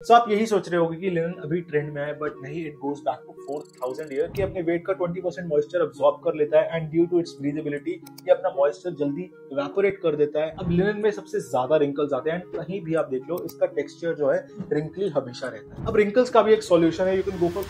सो आप यही सोच रहे होगे कि लिनन अभी ट्रेंड में है, बट नहीं, it goes back to 4000 year कि अपने वेट का 20% मॉइस्चर अब्सॉर्ब कर लेता है and due to its breathability ये अपना मॉइस्चर जल्दी इवेपोरेट कर देता है। अब लिनन में सबसे ज्यादा रिंकल्स आते हैं एंड कहीं भी आप देख लो इसका टेक्सचर जो है रिंकली हमेशा रहता है। अब रिंकल्स का भी एक सॉल्यूशन है, you can go for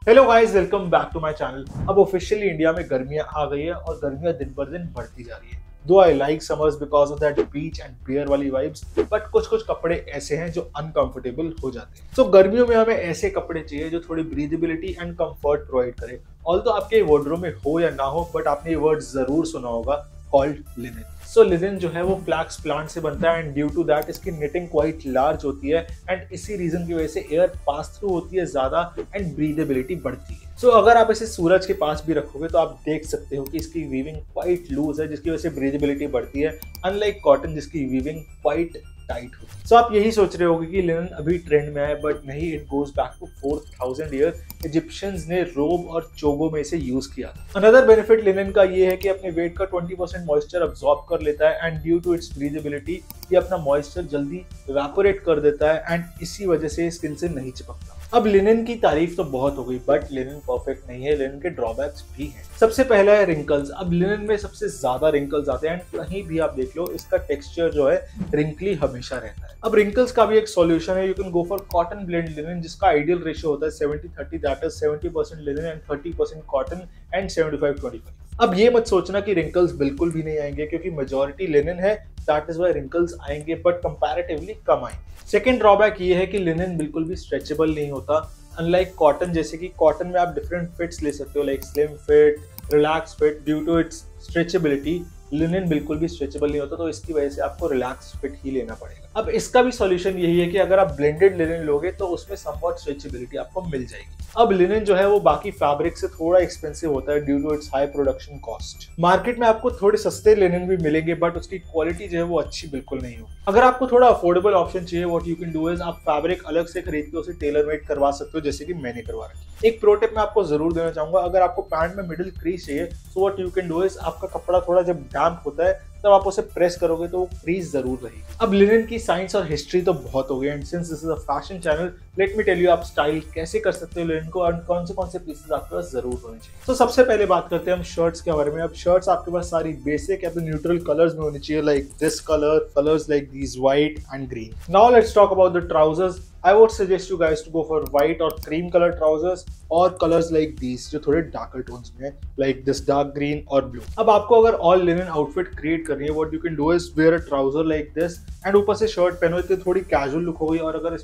hello guys, welcome back to my channel. अब ऑफिशियली इंडिया में गर्मियां आ गई है और गर्मियां दिन पर दिन बढ़ती जा रही है। Though I like summers because of that beach and beer वाली वाइब्स, बट कुछ कुछ कपड़े ऐसे हैं जो अनकंफर्टेबल हो जाते हैं। सो गर्मियों में हमें ऐसे कपड़े चाहिए जो थोड़ी ब्रीदेबिलिटी एंड कंफर्ट प्रोवाइड करे। ऑल्दो आपके वार्डरोब में हो या ना हो, बट आपने ये वर्ड जरूर सुना होगा, कॉल्ड लिनन। सो लिनन जो है वो फ्लैक्स प्लांट से बनता है एंड ड्यू टू दैट इसकी निटिंग क्वाइट लार्ज होती है एंड इसी रीजन की वजह से एयर पास थ्रू होती है ज्यादा एंड ब्रीदेबिलिटी बढ़ती है। सो अगर आप इसे सूरज के पास भी रखोगे तो आप देख सकते हो कि इसकी वीविंग क्वाइट लूज है, जिसकी वजह से ब्रीदेबिलिटी बढ़ती है, अनलाइक कॉटन जिसकी वीविंग क्वाइट टाइट होती है। सो आप यही सोच रहे होगे कि लिनन अभी ट्रेंड में है, बट नहीं, it goes back to 4000 year. Egyptians ने रोब और चोगो में इसे यूज किया। अनदर बेनिफिट लिनन का ये है कि अपने वेट का 20% मॉइस्चर अब्सॉर्ब कर लेता है and due to its breathability ये अपना मॉइस्चर जल्दी इवेपोरेट कर देता है एंड इसी वजह से स्किन से नहीं चिपकता। अब लिनन की तारीफ तो बहुत हो गई, बट लिनन परफेक्ट नहीं है, लिनन के ड्रॉबैक्स भी हैं। सबसे पहला है रिंकल्स। अब लिनन में सबसे ज्यादा रिंकल्स आते हैं एंड कहीं भी आप देख लो इसका टेक्सचर जो है रिंकली हमेशा रहता है। अब रिंकल्स का भी एक सॉल्यूशन है, you can go for cotton blend linen, जिसका आइडियल रेशियो होता है 70-30, that is 70% linen and 30% cotton and 75-25। अब ये मत सोचना कि रिंकल्स बिल्कुल भी नहीं आएंगे, क्योंकि मेजॉरिटी लिनन है, दैट इज व्हाई रिंकल्स आएंगे, बट कंपैरेटिवली कम आएंगे। सेकेंड ड्रॉबैक ये है कि लिनन बिल्कुल भी स्ट्रेचेबल नहीं होता, अनलाइक कॉटन। जैसे कि कॉटन में आप डिफरेंट फिट्स ले सकते हो, like slim fit, relax fit. Due to its stretchability linen बिल्कुल भी स्ट्रेचेबल नहीं होता, तो इसकी वजह से आपको रिलैक्स फिट ही लेना पड़ेगा। अब इसका भी सॉल्यूशन यही है कि अगर आप ब्लेंडेड लिनन लोगे तो उसमें समवॉट स्ट्रेचेबिलिटी आपको मिल जाएगी। अब लिनन जो है वो बाकी फैब्रिक से थोड़ा एक्सपेंसिव होता है due to its high production cost. Market में आपको थोड़े सस्ते लिनन भी मिलेंगे, बट उसकी क्वालिटी जो है वो अच्छी बिल्कुल नहीं होगी। अगर आपको थोड़ा अफोर्डेबल ऑप्शन चाहिए, what you can do is आप फैब्रिक अलग से खरीद के उसे टेलर मेड करवा सकते हो, जैसे कि मैंने करवा रखी। एक प्रो टिप मैं आपको जरूर देना चाहूंगा, अगर आपको पैंट में मिडिल क्रीज चाहिए, so what you can do is आपका कपड़ा थोड़ा जब डैम्प होता है तब आप उसे प्रेस करोगे तो वो क्रीज जरूर रहेगी। अब लिनन की साइंस और हिस्ट्री तो बहुत हो गई, and since this is a fashion channel, let me tell you आप स्टाइल कैसे कर सकते हो लिनन को और कौन से पीसेस आपके पास जरूर होने चाहिए। तो सबसे पहले बात करते हैं हम शर्ट्स के बारे में। अब शर्ट्स आपके पास सारी बेसिक या तो न्यूट्रल कलर्स में होनी चाहिए, like this colours like these white and green. Now let's talk about the trousers. I would suggest you guys to go for white or cream color trousers or colors like these जो थोड़े darker tones में, like this dark green or blue। अब आपको अगर all linen outfit create करनी है, what you can do is wear a trouser like this and ऊपर से शर्ट पहनो तो थोड़ी casual look होगी, और अगर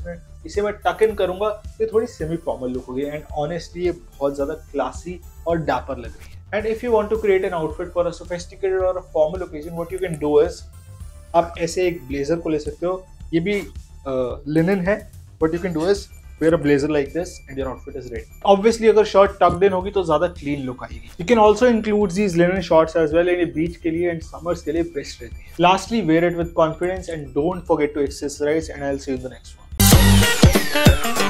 इसे मैं tuck in करूंगा तो थोड़ी semi formal look होगी एंड honestly ये बहुत ज्यादा classy और dapper लग रही है। And if you want to create an outfit for a sophisticated or a formal occasion, what you can do is आप ऐसे एक blazer को ले सकते हो, ये भी linen है। What you can do is wear a blazer like this and your outfit is ready. Obviously अगर शर्ट tucked in होगी तो ज्यादा clean look आएगी। You can also include these linen shorts as well, ये बीच के लिए and summers के लिए बेस्ट रहती है। Lastly, wear it with confidence and don't forget to accessorize, and I'll see you in the next one.